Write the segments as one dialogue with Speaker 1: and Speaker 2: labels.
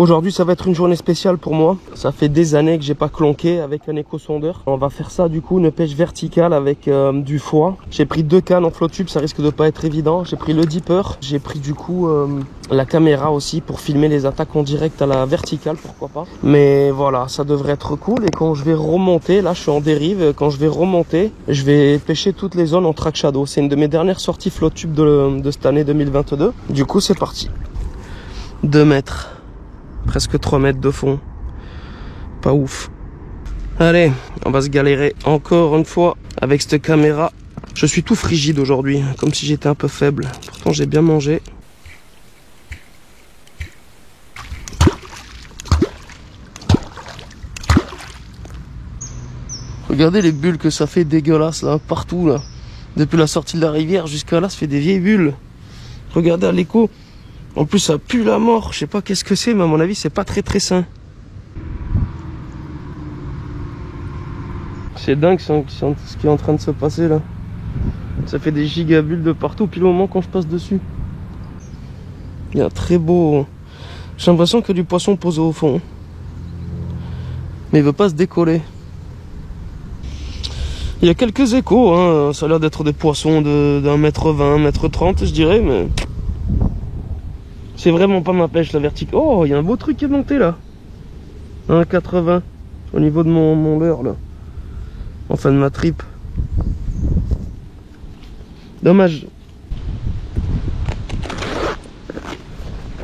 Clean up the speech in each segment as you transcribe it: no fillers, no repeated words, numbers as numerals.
Speaker 1: Aujourd'hui ça va être une journée spéciale pour moi. Ça fait des années que j'ai pas clonqué avec un éco-sondeur. On va faire ça du coup, une pêche verticale avec du foie. J'ai pris 2 cannes en flotte tube, ça risque de pas être évident. J'ai pris le dipper, j'ai pris du coup la caméra aussi pour filmer les attaques en direct à la verticale, pourquoi pas. Mais voilà, ça devrait être cool. Et quand je vais remonter, là je suis en dérive, quand je vais remonter, je vais pêcher toutes les zones en track shadow. C'est une de mes dernières sorties flotte tube de cette année 2022. Du coup c'est parti. 2 mètres. Presque 3 mètres de fond. Pas ouf. Allez, on va se galérer encore une fois avec cette caméra. Je suis tout frigide aujourd'hui, comme si j'étais un peu faible. Pourtant j'ai bien mangé. Regardez les bulles que ça fait dégueulasse là, partout là. Depuis la sortie de la rivière jusqu'à là, ça fait des vieilles bulles. Regardez à l'écho. En plus ça pue la mort, je sais pas qu'est-ce que c'est, mais à mon avis c'est pas très sain. C'est dingue ce qui est en train de se passer là. Ça fait des gigabules de partout, puis le moment quand je passe dessus. Il y a un très beau... J'ai l'impression qu'il y a du poisson posé au fond. Mais il veut pas se décoller. Il y a quelques échos, hein. Ça a l'air d'être des poissons d'1 mètre 20, 1 mètre 30 je dirais, mais... C'est vraiment pas ma pêche la verticale. Oh, il y a un beau truc qui est monté là. 1,80 au niveau de mon leurre là. Enfin de ma tripe. Dommage.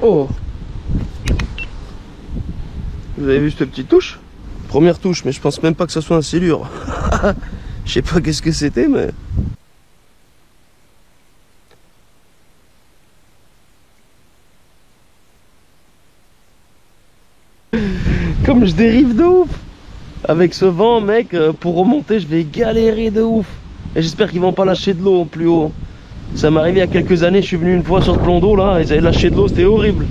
Speaker 1: Oh. Vous avez vu cette petite touche? Première touche, mais je pense même pas que ça soit un silure. Je sais pas qu'est-ce que c'était, mais... Comme je dérive de ouf. Avec ce vent, mec, pour remonter, je vais galérer de ouf. Et j'espère qu'ils vont pas lâcher de l'eau plus haut. Ça m'est arrivé il y a quelques années, je suis venu une fois sur ce plan d'eau là, ils avaient lâché de l'eau, c'était horrible.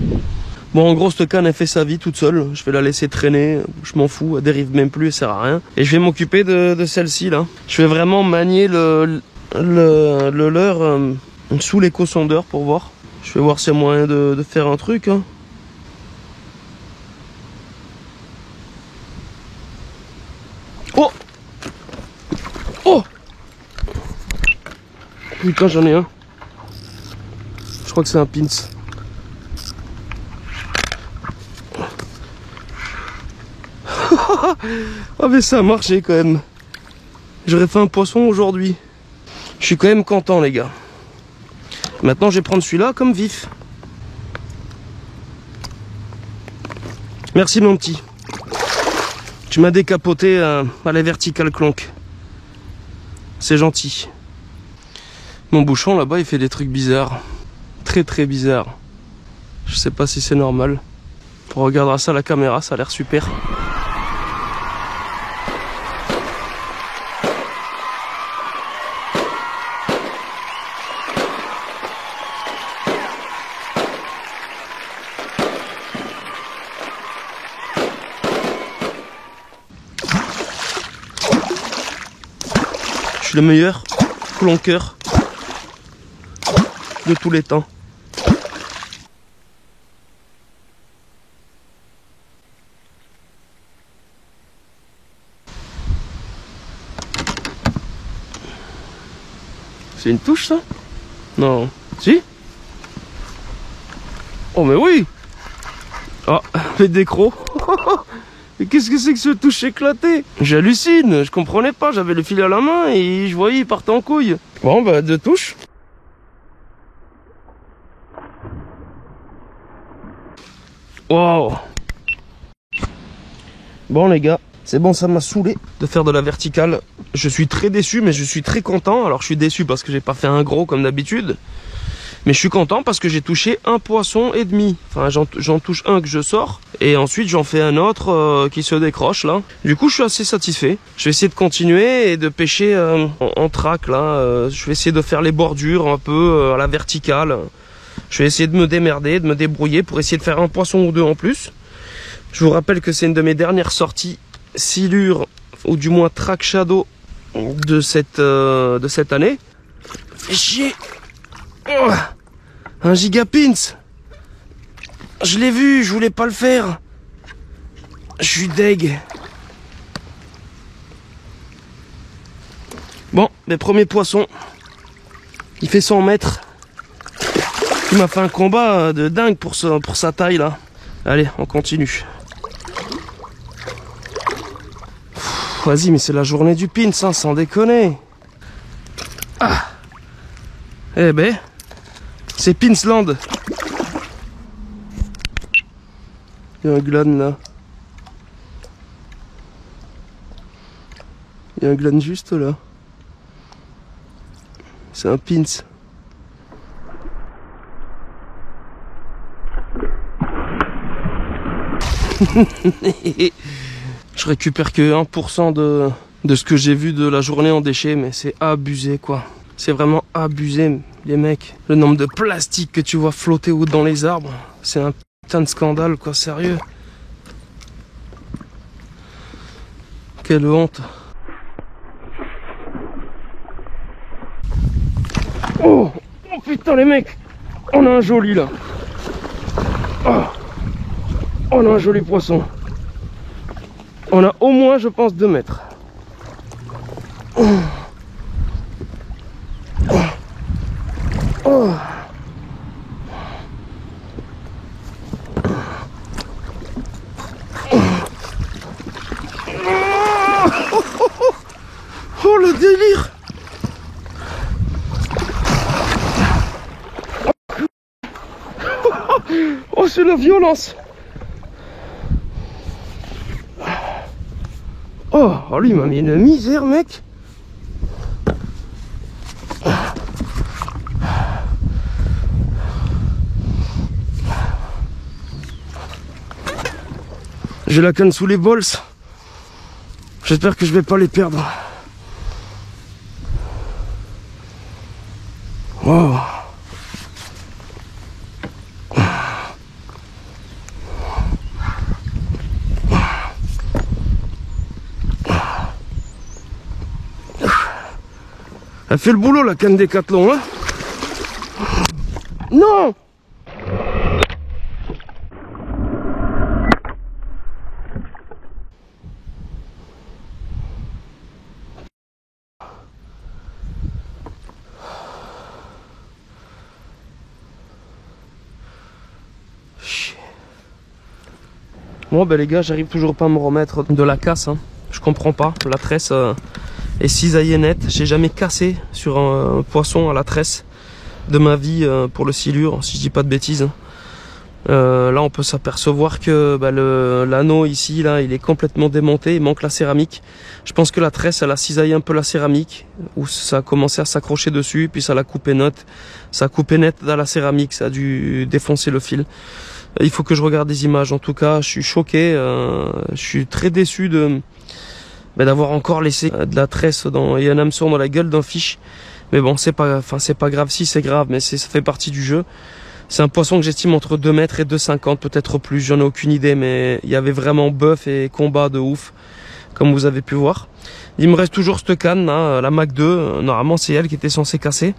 Speaker 1: Bon, en gros, cette canne, elle fait sa vie toute seule. Je vais la laisser traîner, je m'en fous, elle dérive même plus, elle sert à rien. Et je vais m'occuper de celle-ci là. Je vais vraiment manier le leurre sous l'éco-sondeur pour voir. Je vais voir s'il y a moyen de faire un truc, hein. Oh! Oh! Putain, j'en ai un. Je crois que c'est un pins. Ah mais ça a marché quand même. J'aurais fait un poisson aujourd'hui. Je suis quand même content les gars. Maintenant je vais prendre celui-là comme vif. Merci mon petit. Tu m'as décapoté à la verticale clonk. C'est gentil. Mon bouchon là-bas il fait des trucs bizarres. Très bizarres. Je sais pas si c'est normal. On regardera ça à la caméra, ça a l'air super. Je suis le meilleur clonqueur de tous les temps. C'est une touche ça? Non. Si? Oh mais oui! Oh, les décrocs. Mais qu'est-ce que c'est que ce touche éclaté? J'hallucine, je comprenais pas, j'avais le filet à la main et je voyais il partait en couille. Bon bah 2 touches. Wow. Bon les gars, c'est bon, ça m'a saoulé de faire de la verticale. Je suis très déçu mais je suis très content. Alors je suis déçu parce que j'ai pas fait un gros comme d'habitude. Mais je suis content parce que j'ai touché 1 poisson et demi. Enfin, j'en touche un que je sors. Et ensuite, j'en fais un autre qui se décroche, là. Du coup, je suis assez satisfait. Je vais essayer de continuer et de pêcher en track, là. Je vais essayer de faire les bordures un peu à la verticale. Je vais essayer de me démerder, de me débrouiller pour essayer de faire un poisson ou 2 en plus. Je vous rappelle que c'est une de mes dernières sorties silure, ou du moins track shadow de cette année. Fais chier. Oh, un gigapins. Je l'ai vu, je voulais pas le faire. Je suis deg. Bon, mes premiers poissons. Il fait 100 mètres. Il m'a fait un combat de dingue pour sa taille là. Allez, on continue. Vas-y, mais c'est la journée du pins, hein, sans déconner. Ah. Eh ben, c'est Pinsland. Il y a un gland là. Il y a un gland juste là. C'est un pins. Je récupère que 1% de ce que j'ai vu de la journée en déchets, mais c'est abusé quoi. C'est vraiment abusé les mecs. Le nombre de plastique que tu vois flotter dans les arbres, c'est un putain de scandale quoi, sérieux. Quelle honte. Oh, oh putain les mecs, on a un joli là. Oh, on a un joli poisson. On a au moins je pense 2 mètres. Oh. Oh. Oh. Oh le délire. Oh c'est la violence. Oh lui il m'a mis une misère mec. J'ai la canne sous les bols. J'espère que je vais pas les perdre. Wow. Elle fait le boulot la canne Décathlon, hein. Non. Bon ben les gars, j'arrive toujours pas à me remettre de la casse, hein. Je comprends pas, la tresse est cisaillée nette. J'ai jamais cassé sur un poisson à la tresse de ma vie pour le silure, si je dis pas de bêtises. Là on peut s'apercevoir que bah, l'anneau ici, là, il est complètement démonté, il manque la céramique. Je pense que la tresse, elle a cisaillé un peu la céramique, où ça a commencé à s'accrocher dessus, puis ça l'a coupé net. Ça a coupé net dans la céramique, ça a dû défoncer le fil. Il faut que je regarde des images. En tout cas, je suis choqué. Je suis très déçu d'avoir encore laissé de la tresse et un hameçon dans la gueule d'un fiche. Mais bon, c'est pas grave. Si c'est grave, mais ça fait partie du jeu. C'est un poisson que j'estime entre 2 mètres et 2,50, peut-être plus. J'en ai aucune idée, mais il y avait vraiment bœuf et combat de ouf, comme vous avez pu voir. Il me reste toujours cette canne, hein, la Mac 2. Normalement, c'est elle qui était censée casser.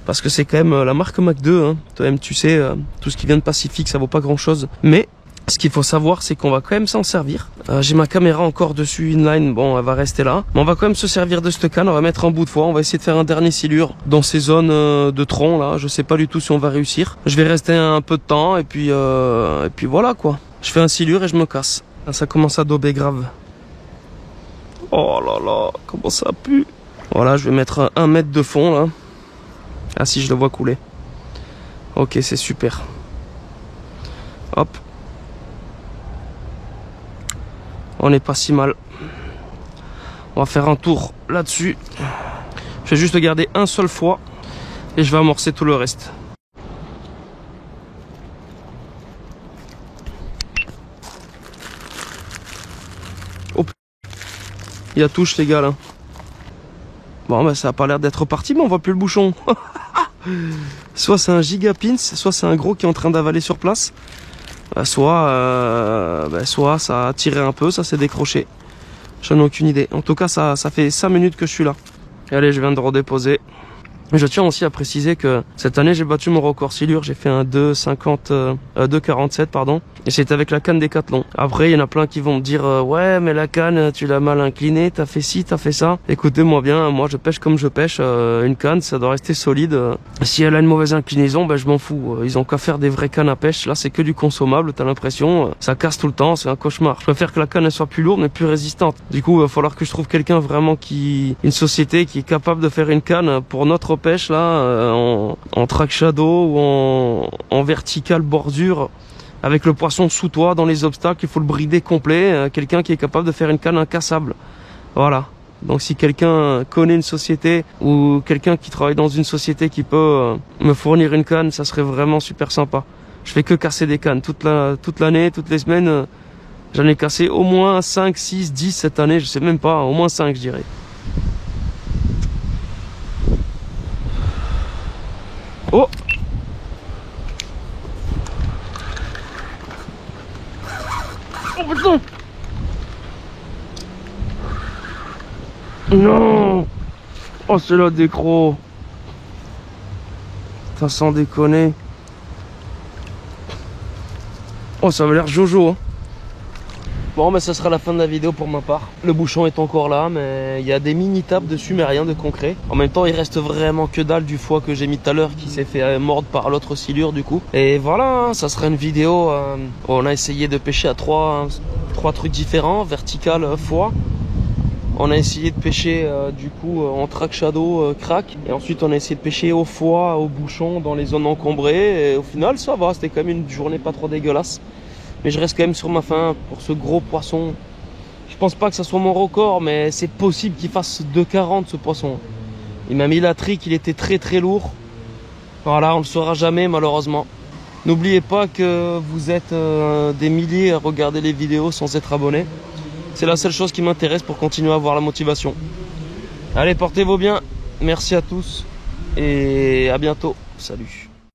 Speaker 1: Parce que c'est quand même la marque Mac 2, hein. Toi-même tu sais, tout ce qui vient de Pacifique ça vaut pas grand chose. Mais ce qu'il faut savoir c'est qu'on va quand même s'en servir. J'ai ma caméra encore dessus inline, bon elle va rester là. Mais on va quand même se servir de cette canne, on va mettre un bout de foie, on va essayer de faire un dernier silure dans ces zones de tronc là. Je sais pas du tout si on va réussir. Je vais rester un peu de temps et puis voilà quoi. Je fais un silure et je me casse. Là, ça commence à dober grave. Oh là là, comment ça pue. Voilà, je vais mettre 1 mètre de fond là. Ah si, je le vois couler. Ok, c'est super. Hop. On n'est pas si mal. On va faire un tour là-dessus. Je vais juste garder un seul foie. Et je vais amorcer tout le reste. Hop. Il y a touche les gars là. Bon bah ça a pas l'air d'être parti, mais on voit plus le bouchon. Soit c'est un gigapins, soit c'est un gros qui est en train d'avaler sur place. Soit ça a tiré un peu, ça s'est décroché. J'en ai aucune idée. En tout cas ça fait 5 minutes que je suis là. Et allez, je viens de redéposer. Je tiens aussi à préciser que cette année j'ai battu mon record silure, j'ai fait un 2,47 pardon, et c'était avec la canne Décathlon. Après il y en a plein qui vont me dire ouais mais la canne tu l'as mal inclinée, t'as fait ci, t'as fait ça. Écoutez-moi bien, moi je pêche comme je pêche, une canne ça doit rester solide. Si elle a une mauvaise inclinaison, ben je m'en fous, ils ont qu'à faire des vraies cannes à pêche, là c'est que du consommable, t'as l'impression, ça casse tout le temps, c'est un cauchemar. Je préfère que la canne elle soit plus lourde mais plus résistante. Du coup il va falloir que je trouve quelqu'un vraiment une société qui est capable de faire une canne pour notre pêche là, en track shadow ou en vertical bordure avec le poisson sous toi dans les obstacles. Il faut le brider complet, quelqu'un qui est capable de faire une canne incassable. Voilà. Donc si quelqu'un connaît une société ou quelqu'un qui travaille dans une société qui peut me fournir une canne, ça serait vraiment super sympa. Je fais que casser des cannes toute l'année, toutes les semaines. J'en ai cassé au moins 5, 6, 10 cette année, je sais même pas, au moins 5 je dirais. Oh! Oh putain! Non! Oh c'est là des crocs! Putain sans déconner! Oh ça avait l'air Jojo hein. Bon mais ça sera la fin de la vidéo pour ma part. Le bouchon est encore là mais il y a des mini tapes dessus mais rien de concret. En même temps il reste vraiment que dalle du foie que j'ai mis tout à l'heure qui s'est fait mordre par l'autre silure du coup. Et voilà, ça sera une vidéo où on a essayé de pêcher à trois trucs différents, vertical, foie. On a essayé de pêcher du coup en track shadow, crack. Et ensuite on a essayé de pêcher au foie, au bouchon dans les zones encombrées. Et au final ça va, c'était quand même une journée pas trop dégueulasse. Mais je reste quand même sur ma faim pour ce gros poisson. Je pense pas que ça soit mon record, mais c'est possible qu'il fasse 2,40 ce poisson. Il m'a mis la trique, il était très très lourd. Voilà, on ne le saura jamais malheureusement. N'oubliez pas que vous êtes des milliers à regarder les vidéos sans être abonné. C'est la seule chose qui m'intéresse pour continuer à avoir la motivation. Allez, portez-vous bien. Merci à tous et à bientôt. Salut.